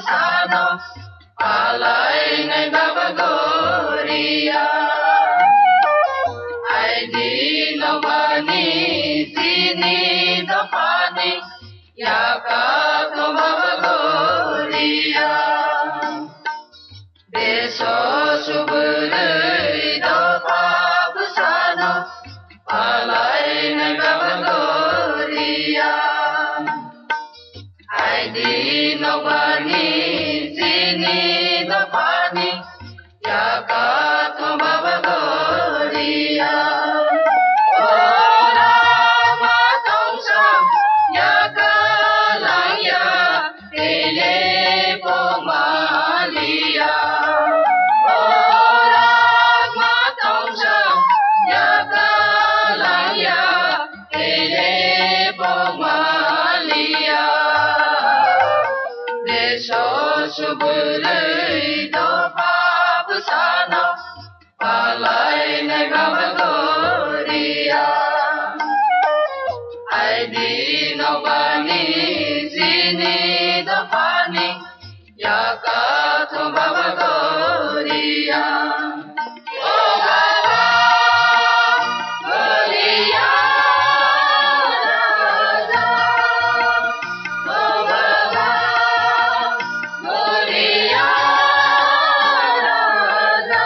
sano alai ngai baba goria ai di no bani sini do pani ya ka to baba goria deso subulai do baba sano alai ngai baba goria ai di no bani sini do pani ya ka to baba goria ora ma tong sang ya ka lang ya ele po malia ora ma tong sang ya ka lang ya ele po malia deso subulai do baba sano alai nai baba goria ai di no bani sini do pani ya ka to baba goria oh baba goria raja oh baba goria raja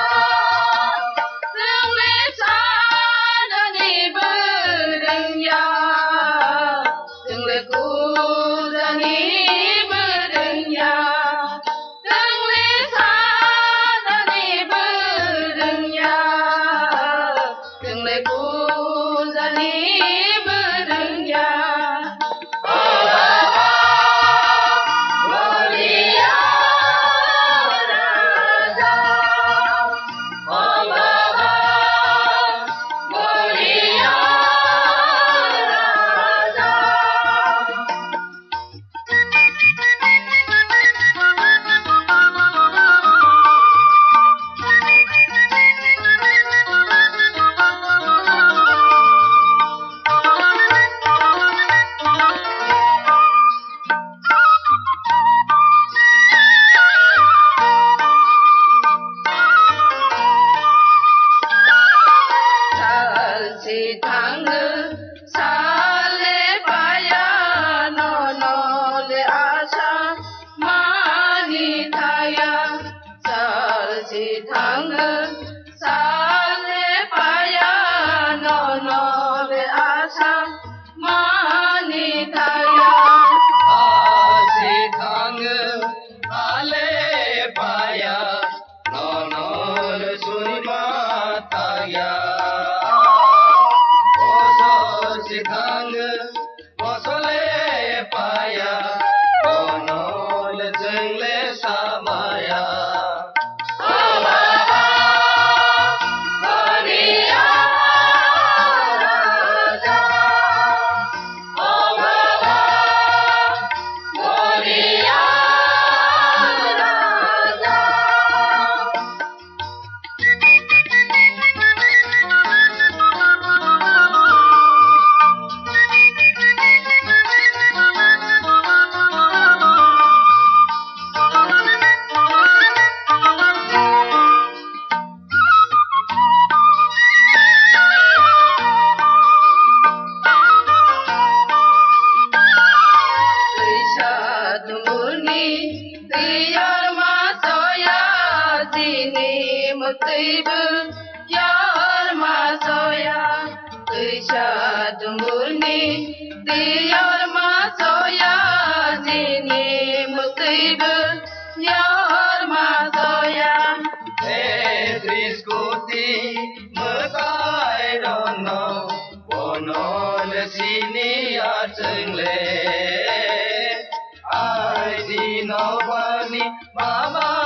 Sungwe sana ni berenya Sungwe kuda ni berenya Sungwe sana ni berenya Sungwe kuda ni berenya Oh baba goria raja Oh baba goria raja Salsi thang sale paya no no le asa mani thaya Salsi thang sale paya no no le asa mani thaya Salsi thang ale paya no no le sunima thaya Sikang wasole paya onol jengle samaya oh baba goria raja oh baba goria raja Diyar masoya dini mutibu Yar masoya Isha dumurni Diyar masoya dini mutibu Yar masoya Petris kuti mekai dono Bonol sini acengle Ai di no bani mama